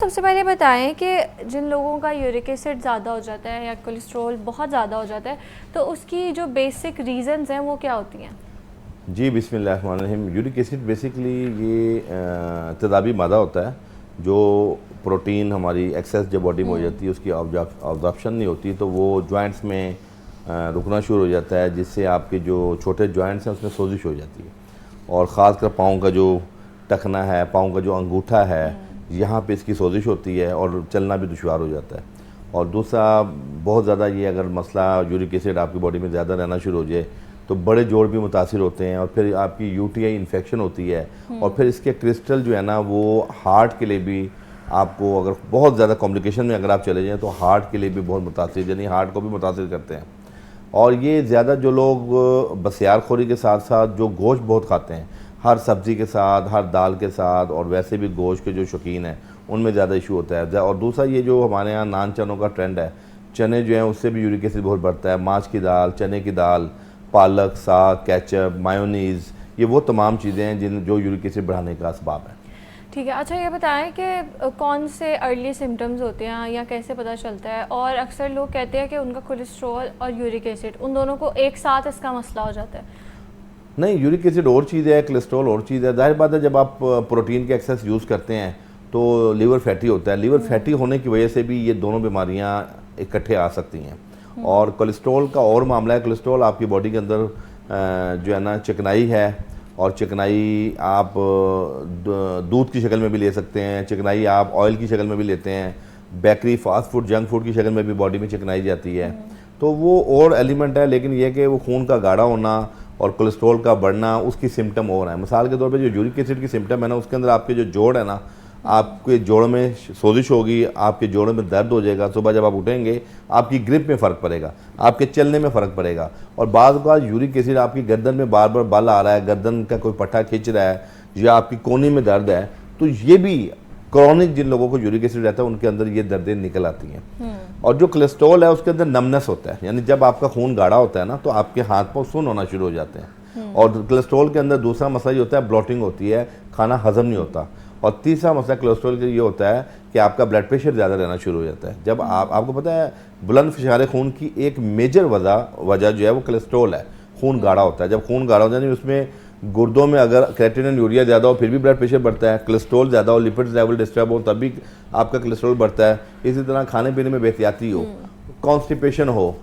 सबसे पहले बताएं कि जिन लोगों का यूरिक एसिड ज़्यादा हो जाता है या कोलेस्ट्रॉल बहुत ज़्यादा हो जाता है तो उसकी जो बेसिक रीज़न्स हैं वो क्या होती हैं। जी बिस्मिल्लाहिर्रहमानिर्रहीम। यूरिक एसिड बेसिकली ये तेज़ाबी मादा होता है जो प्रोटीन हमारी एक्सेस जब बॉडी में हो जाती है उसकी ऑब्जॉर्प्शन नहीं होती तो वो जॉइंट्स में रुकना शुरू हो जाता है, जिससे आपके जो छोटे जॉइंट्स हैं उसमें सोजिश हो जाती है। और ख़ासकर पाँव का जो टखना है, पाँव का जो अंगूठा है, यहाँ पे इसकी सोजिश होती है और चलना भी दुश्वार हो जाता है। और दूसरा बहुत ज़्यादा ये अगर मसला यूरिक एसिड आपकी बॉडी में ज़्यादा रहना शुरू हो जाए तो बड़े जोड़ भी मुतासिर होते हैं और फिर आपकी यूटीआई इन्फेक्शन होती है। और फिर इसके क्रिस्टल जो है ना वो हार्ट के लिए भी आपको, अगर बहुत ज़्यादा कॉम्प्लिकेशन में अगर आप चले जाएँ तो हार्ट के लिए भी बहुत मुतासिर, यानी हार्ट को भी मुतासिर करते हैं। और ये ज़्यादा जो लोग बसियारखोरी के साथ साथ जो गोश्त बहुत खाते हैं, हर सब्ज़ी के साथ, हर दाल के साथ, और वैसे भी गोश्त के जो शौकीन हैं उनमें ज़्यादा इशू होता है। और दूसरा ये जो हमारे यहाँ नान चनों का ट्रेंड है, चने जो हैं उससे भी यूरिक एसिड बहुत बढ़ता है। माछ की दाल, चने की दाल, पालक, साग, केचप, मायोनीज़, ये वो तमाम चीज़ें हैं जो यूरिक एसिड बढ़ाने का असबाब है। ठीक है, अच्छा ये बताएं कि कौन से अर्ली सिम्टम्स होते हैं या कैसे पता चलता है। और अक्सर लोग कहते हैं कि उनका कोलेस्ट्रॉल और यूरिक एसिड उन दोनों को एक साथ इसका मसला हो जाता है। नहीं, यूरिक एसिड और चीज़ है, कोलेस्ट्रॉल और चीज़ है। जाहिर बात है जब आप प्रोटीन के एक्सेस यूज़ करते हैं तो लीवर फैटी होता है। लीवर फैटी होने की वजह से भी ये दोनों बीमारियां इकट्ठे आ सकती हैं। और कोलेस्ट्रॉल का और मामला है, कोलेस्ट्रॉल आपकी बॉडी के अंदर जो है ना चिकनाई है, और चिकनाई आप दूध की शक्ल में भी ले सकते हैं, चिकनाई आप ऑयल की शक्ल में भी लेते हैं, bakery, fast food, junk food की शक्ल में भी बॉडी में चिकनाई जाती है। तो वो और एलिमेंट है, लेकिन यह कि वो खून का गाढ़ा होना और कोलेस्ट्रॉल का बढ़ना उसकी सिम्टम और है। मिसाल के तौर पे जो यूरिक एसिड की सिम्टम है ना, उसके अंदर आपके जो जोड़ है ना, आपके जोड़ में सोजिश होगी, आपके जोड़ों में दर्द हो जाएगा, सुबह जब आप उठेंगे आपकी ग्रिप में फ़र्क पड़ेगा, आपके चलने में फ़र्क पड़ेगा। और बाज़ बार यूरिक एसिड आपकी गर्दन में बार बार बल आ रहा है, गर्दन का कोई पट्टा खींच रहा है, या आपकी कोहनी में दर्द है, तो ये भी क्रॉनिक जिन लोगों को यूरिक एसिड रहता है उनके अंदर ये दर्दें निकल आती हैं। और जो कोलेस्ट्रॉल है उसके अंदर नमनेस होता है, यानी जब आपका खून गाढ़ा होता है ना तो आपके हाथ पाँव सुन्न होना शुरू हो जाते हैं। और कोलेस्ट्रॉल के अंदर दूसरा मसला ये होता है, ब्लॉटिंग होती है, खाना हजम नहीं होता। और तीसरा मसला कोलेस्ट्रॉल का ये होता है कि आपका ब्लड प्रेशर ज़्यादा रहना शुरू हो जाता है। जब आपको पता है बुलंद फिशार खून की एक मेजर वजह जो है वो कोलेस्ट्रॉल है। खून गाढ़ा होता है, जब खून गाढ़ा होता है यानी उसमें गुर्दों में अगर क्रेटिनिन यूरिया ज़्यादा हो फिर भी ब्लड प्रेशर बढ़ता है, कोलेस्ट्रॉल ज़्यादा हो, लिपिड्स लेवल डिस्टर्ब हो तब भी आपका कोलेस्ट्रॉल बढ़ता है। इसी तरह खाने पीने में बेहतियाती हो, कॉन्स्टिपेशन हो,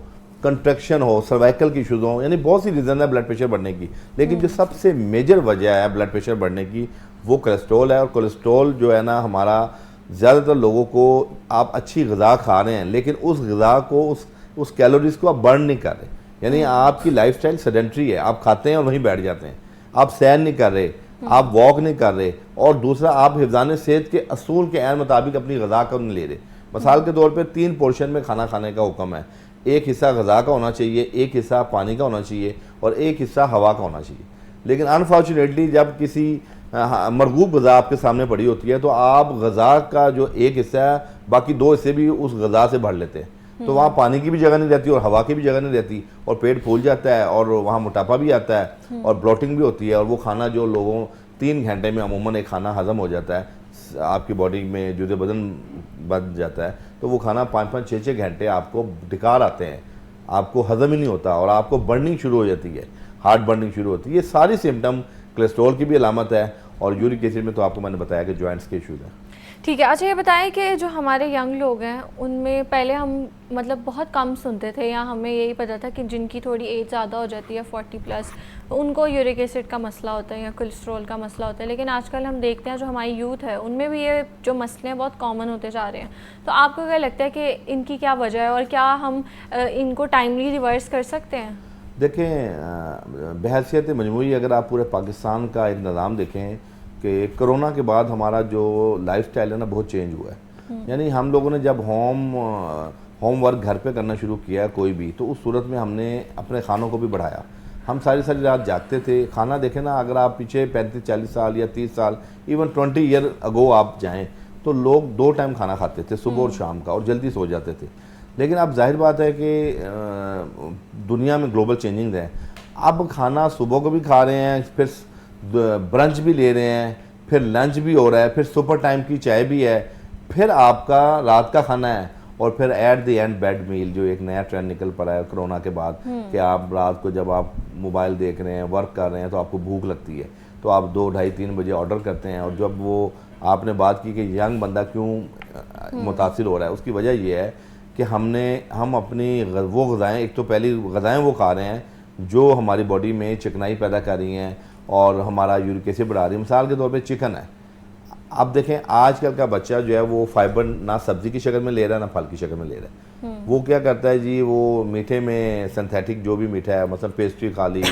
कंट्रैक्शन हो, सर्वाइकल की इशूज़ हो, यानी बहुत सी रीज़न है ब्लड प्रेशर बढ़ने की। लेकिन जो सबसे मेजर वजह है ब्लड प्रेशर बढ़ने की वो कोलेस्ट्रॉल है। और कोलेस्ट्रॉल जो है ना, हमारा ज़्यादातर लोगों को, आप अच्छी ग़िज़ा खा रहे हैं लेकिन उस ग़िज़ा को, उस कैलोरीज़ को आप बर्न नहीं कर रहे, यानी आपकी लाइफस्टाइल सेडेंट्री है, आप खाते हैं और वहीं बैठ जाते हैं, आप सैर नहीं कर रहे, आप वॉक नहीं कर रहे, और दूसरा आप हिफ़्ज़ान सेहत के असूल के ऐन मुताबिक अपनी ग़िज़ा को नहीं ले रहे। मिसाल के तौर पर 3 पोर्शन में खाना खाने का हुक्म है। एक हिस्सा ग़िज़ा का होना चाहिए, एक हिस्सा पानी का होना चाहिए, और एक हिस्सा हवा का होना चाहिए। लेकिन अनफॉर्चुनेटली जब किसी मरगूब ग़िज़ा आपके सामने पड़ी होती है तो आप ग़िज़ा का जो एक हिस्सा है, बाकी 2 हिस्से भी उस ग़िज़ा से भर लेते हैं, तो वहाँ पानी की भी जगह नहीं रहती और हवा की भी जगह नहीं रहती, और पेट फूल जाता है और वहाँ मोटापा भी आता है और ब्लोटिंग भी होती है। और वो खाना जो लोगों 3 घंटे में अमूमन एक खाना हज़म हो जाता है, आपकी बॉडी में जो वज़न बन जाता है, तो वो खाना 5-5, 6-6 घंटे आपको ढिकार आते हैं, आपको हज़म ही नहीं होता और आपको बर्निंग शुरू हो जाती है, हार्ट बर्निंग शुरू होती है। ये सारी सिम्टम कोलेस्ट्रॉल की भी अलामत है। और यूरिक एसिड में तो आपको मैंने बताया कि जॉइंट्स के इशूज़ हैं। ठीक है, अच्छा ये बताएं कि जो हमारे यंग लोग हैं उनमें पहले हम मतलब बहुत कम सुनते थे, या हमें यही पता था कि जिनकी थोड़ी एज ज़्यादा हो जाती है 40+ उनको यूरिक एसिड का मसला होता है या कोलेस्ट्रॉल का मसला होता है। लेकिन आजकल हम देखते हैं जो हमारी यूथ है उनमें भी ये जो मसले हैं बहुत कॉमन होते जा रहे हैं। तो आपको क्या लगता है कि इनकी क्या वजह है और क्या हम इनको टाइमली रिवर्स कर सकते हैं? देखें, बहैसियत मजमूई अगर आप पूरे पाकिस्तान का एक निज़ाम देखें कि कोरोना के बाद हमारा जो लाइफस्टाइल है ना बहुत चेंज हुआ है। यानी हम लोगों ने जब होम वर्क घर पे करना शुरू किया कोई भी, तो उस सूरत में हमने अपने खानों को भी बढ़ाया। हम सारी सारी रात जागते थे। खाना देखें ना, अगर आप पीछे 35-40 साल या 30 साल, इवन 20 ईयर अगो आप जाएँ तो लोग 2 टाइम खाना खाते थे, सुबह और शाम का, और जल्दी सो जाते थे। लेकिन अब जाहिर बात है कि दुनिया में ग्लोबल चेंजिंग है। अब खाना सुबह को भी खा रहे हैं, फिर ब्रंच भी ले रहे हैं, फिर लंच भी हो रहा है, फिर सुपर टाइम की चाय भी है, फिर आपका रात का खाना है, और फिर एट द एंड बेड मील, जो एक नया ट्रेंड निकल पड़ा है कोरोना के बाद, कि आप रात को जब आप मोबाइल देख रहे हैं, वर्क कर रहे हैं, तो आपको भूख लगती है, तो आप 2, ढाई, 3 बजे ऑर्डर करते हैं। और जब वो आपने बात की कि यंग बंदा क्यों मुतासिर हो रहा है, उसकी वजह ये है कि हम अपनी वो गज़ाएँ, एक तो पहली गज़ाएँ वो खा रहे हैं जो हमारी बॉडी में चिकनाई पैदा कर रही हैं और हमारा यूरिक एसिड बढ़ा रही है। मिसाल के तौर पे चिकन है, आप देखें आजकल का बच्चा जो है वो फाइबर ना सब्जी की शक्ल में ले रहा है ना फल की शक्ल में ले रहा है। वो क्या करता है जी, वो मीठे में सिंथेटिक जो भी मीठा है, मतलब पेस्ट्री खा ली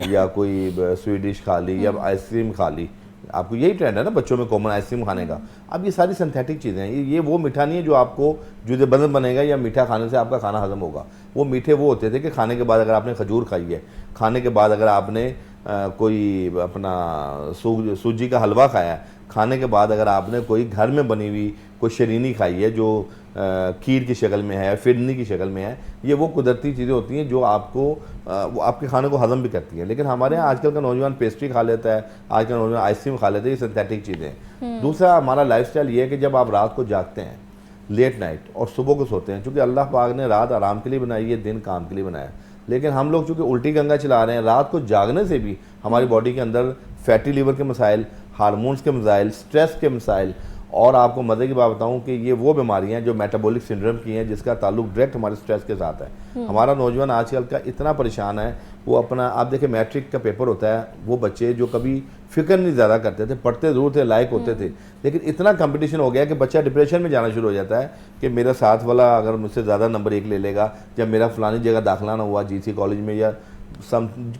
या कोई स्वीट डिश खा ली या आइसक्रीम खा ली, आपको यही ट्रेंड है ना बच्चों में कॉमन आइसक्रीम खाने का। अब ये सारी सिंथेटिक चीज़ें हैं, ये वो मीठा नहीं है जो आपको जुदे बदन बनेगा या मीठा खाने से आपका खाना हजम होगा। वो मीठे वो होते थे कि खाने के बाद अगर आपने खजूर खाई है, खाने के बाद अगर आपने कोई अपना सूजी का हलवा खाया है, खाने के बाद अगर आपने कोई घर में बनी हुई कोई शरीनी खाई है जो खीर की शक्ल में है, फिरनी की शक्ल में है, ये वो कुदरती चीज़ें होती हैं जो आपको वो आपके खाने को हजम भी करती हैं। लेकिन हमारे यहाँ आजकल का नौजवान पेस्ट्री खा लेता है, आजकल का नौजवान आइसक्रीम खा लेते हैं, ये सिंथेटिक चीज़ें हैं। दूसरा हमारा लाइफस्टाइल ये है कि जब आप रात को जागते हैं लेट नाइट और सुबह को सोते हैं, चूँकि अल्लाह पाक ने रात आराम के लिए बनाई है, दिन काम के लिए बनाया, लेकिन हम लोग चूँकि उल्टी गंगा चला रहे हैं, रात को जागने से भी हमारी बॉडी के अंदर फैटी लीवर के मसाइल, हार्मोन्स के मसाइल, स्ट्रेस के मसाइल, और आपको मज़े की बात बताऊं कि ये वो बीमारियां जो मेटाबॉलिक सिंड्रोम की हैं, जिसका ताल्लुक डायरेक्ट हमारे स्ट्रेस के साथ है। हमारा नौजवान आजकल का इतना परेशान है, वो अपना, आप देखिए मैट्रिक का पेपर होता है, वो बच्चे जो कभी फिक्र नहीं ज़्यादा करते थे, पढ़ते ज़रूर थे, लायक होते थे, लेकिन इतना कंपटीशन हो गया कि बच्चा डिप्रेशन में जाना शुरू हो जाता है कि मेरा साथ वाला अगर मुझसे ज़्यादा नंबर 1 ले लेगा, जब मेरा फलानी जगह दाखिला ना हुआ GC कॉलेज में या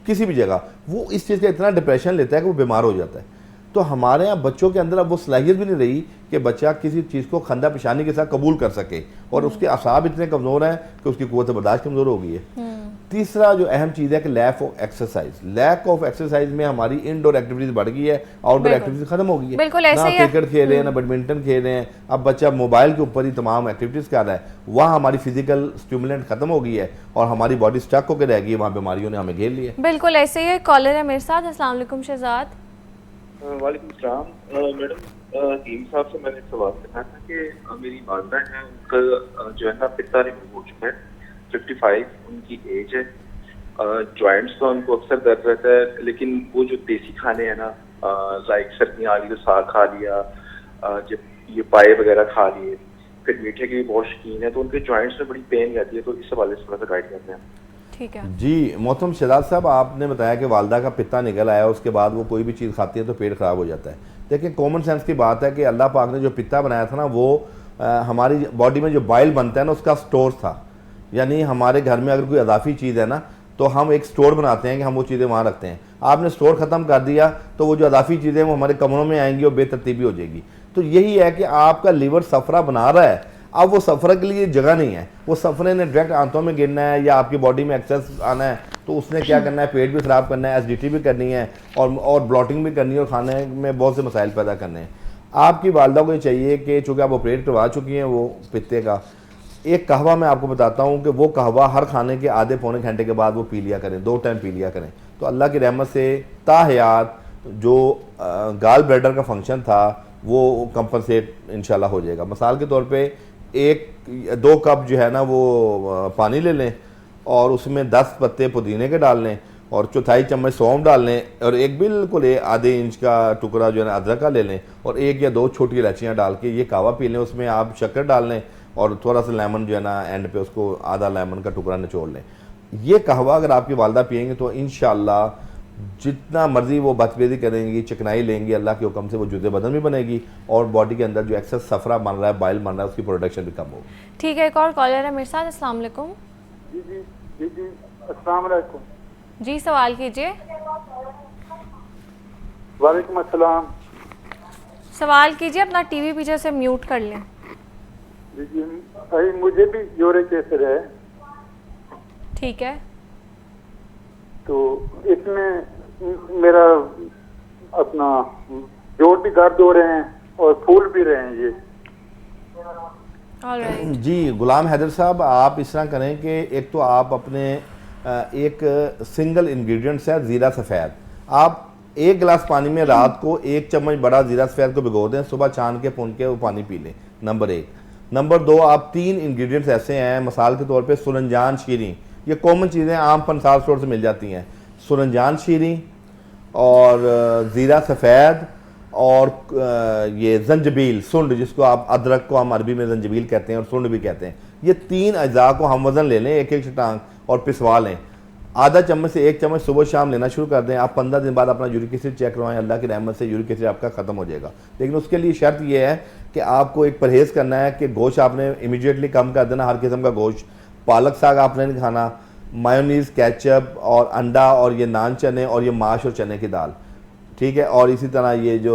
किसी भी जगह, वो इस चीज़ का इतना डिप्रेशन लेता है कि वो बीमार हो जाता है। तो हमारे यहाँ बच्चों के अंदर अब वो सलाहियत भी नहीं रही कि बच्चा किसी चीज़ को खंदा पेशानी के साथ कबूल कर सके, और उसके असाब इतने कमज़ोर हैं कि उसकी कुव्वत बर्दाश्त कमज़ोर हो गई है। तीसरा जो अहम चीज़ है कि lack of exercise, lack of exercise में हमारी इनडोर एक्टिविटीज़ बढ़ गई है, आउटडोर एक्टिविटीज़ खत्म हो गई है। बिल्कुल ऐसे ना ही है। क्रिकेट खेल रहे हैं, ना बैडमिंटन खेल रहे हैं, अब बच्चा मोबाइल के ऊपर ही तमाम एक्टिविटीज़ कर रहा है, वहाँ हमारी फिजिकल स्टिमुलेंट खत्म हो गई है और हमारी बॉडी स्टक होकर रह गई है, वहाँ बीमारियों ने हमें घेर लिया है। बिल्कुल ऐसे ही है। कॉलर है मेरे साथ। अस्सलाम वालेकुम शहजाद। वालेकुम सलाम। मैडम टीम साहब से मैंने सवाल करना था कि मेरी वालदा है, उनका जो है ना पिता रिमूव हो चुका है, 55 उनकी एज है, जॉइंट्स का उनको अक्सर दर्द रहता है, लेकिन वो जो देसी खाने हैं ना, लाइक सर्दियाँ आ गई तो साग खा लिया, जब ये पाए वगैरह खा लिए, फिर मीठे की भी बहुत शौकीन है, तो उनके जॉइंट्स में बड़ी पेन रहती है, तो इस हवाले से थोड़ा सा गाइड करते हैं। ठीक है जी मोहतरम शहजाद साहब, आपने बताया कि वालदा का पित्ता निकल आया, उसके बाद वो कोई भी चीज़ खाती है तो पेट ख़राब हो जाता है। देखिए कॉमन सेंस की बात है कि अल्लाह पाक ने जो पित्ता बनाया था ना, वो हमारी बॉडी में जो बाइल बनता है ना, उसका स्टोर था। यानी हमारे घर में अगर कोई अजाफी चीज़ है ना, तो हम एक स्टोर बनाते हैं कि हम वो चीज़ें वहाँ रखते हैं। आपने स्टोर ख़त्म कर दिया तो वो जो अजाफी चीज़ें वो हमारे कमरों में आएंगी और बेतरतीबी हो जाएगी। तो यही है कि आपका लीवर सफरा बना रहा है, अब वो सफ़र के लिए जगह नहीं है, वो सफ़रे ने डायरेक्ट आंतों में गिरना है या आपकी बॉडी में एक्सेस आना है, तो उसने क्या करना है, पेट भी ख़राब करना है, एसिडिटी भी करनी है और ब्लॉटिंग भी करनी है और खाने में बहुत से मसाइल पैदा करने हैं। आपकी वालदा को ये चाहिए कि चूँकि आप ऑपरेट करवा चुकी हैं वो पित्ते का, एक कहवा मैं आपको बताता हूँ कि वो कहवा हर खाने के आधे पौने घंटे के बाद वो पी लिया करें, 2 टाइम पी लिया करें, तो अल्लाह की रहमत से ताहयात जो गाल ब्लैडर का फंक्शन था वो कंपनसेट इंशाल्लाह हो जाएगा। मिसाल के तौर पे 1-2 कप जो है ना वो पानी ले लें और उसमें 10 पत्ते पुदीने के डाल लें और 1/4 चम्मच सौंफ डाल लें और एक बिल्कुल आधे इंच का टुकड़ा जो है ना अदरक का ले लें और 1 या 2 छोटी इलायचियाँ डाल के ये कहवा पी लें। उसमें आप शक्कर डाल लें और थोड़ा सा लेमन जो है ना एंड पे उसको आधा लेमन का टुकड़ा निचोड़ लें। ये कहवा अगर आपकी वालदा पिएंगे तो इंशाल्लाह जितना मर्जी वो बदतमीजी करेंगी, चिकनाई लेंगी, अल्लाह के हुक्म से वो जुज़े बदन भी बनेगी और बॉडी के अंदर जो एक्सेस सफरा बन रहा है, बाइल बन रहा है, उसकी प्रोडक्शन भी कम होगी। ठीक है, एक और कॉलर है मेरे साथ। अस्सलाम वालेकुम। जी जी जी जी अस्सलाम वालेकुम। जी सवाल कीजिए। वालेकुम अस्सलाम। सवाल कीजिए, अपना टीवी पीछे से म्यूट कर लें। जी जी अभी मुझे भी यूरिक एसिड है, ठीक है। तो इसमें मेरा अपना जोड़ भी दर्द हो रहे हैं और फूल भी रहे हैं ये। ऑलराइट। जी गुलाम हैदर साहब, आप इस तरह करें कि एक तो आप अपने एक सिंगल इंग्रेडिएंट्स है ज़ीरा सफ़ेद, आप 1 गिलास पानी में रात को 1 चम्मच बड़ा ज़ीरा सफ़ेद को भिगो दें, सुबह छान के भून के वो पानी पी लें, नंबर 1। नंबर 2, आप 3 इंग्रेडिएंट्स ऐसे हैं मिसाल के तौर पे सुरंजान शीरी, ये कॉमन चीज़ें आम पंसार स्टोर से मिल जाती हैं। सुरंजान शीरी और ज़ीरा सफ़ेद और ये जंजबील सुंड, जिसको आप अदरक को हम अरबी में जंजबील कहते हैं और सुंड भी कहते हैं, ये 3 अज्जा को हम वज़न ले लें, एक एक चटांग, और पिसवा लें। आधा चम्मच से 1 चम्मच सुबह शाम लेना शुरू कर दें। आप 15 दिन बाद अपना यूरिक एसिड चेक करवाएं, अल्लाह की रहमत से यूरिक एसिड आपका ख़त्म हो जाएगा। लेकिन उसके लिए शर्त यह है कि आपको एक परहेज़ करना है कि गोश्त आपने इमीडिएटली कम कर देना, हर किस्म का गोश्त। पालक साग आपने नहीं खाना, मायोनीज़, केचप और अंडा और ये नान चने और ये माश और चने की दाल, ठीक है। और इसी तरह ये जो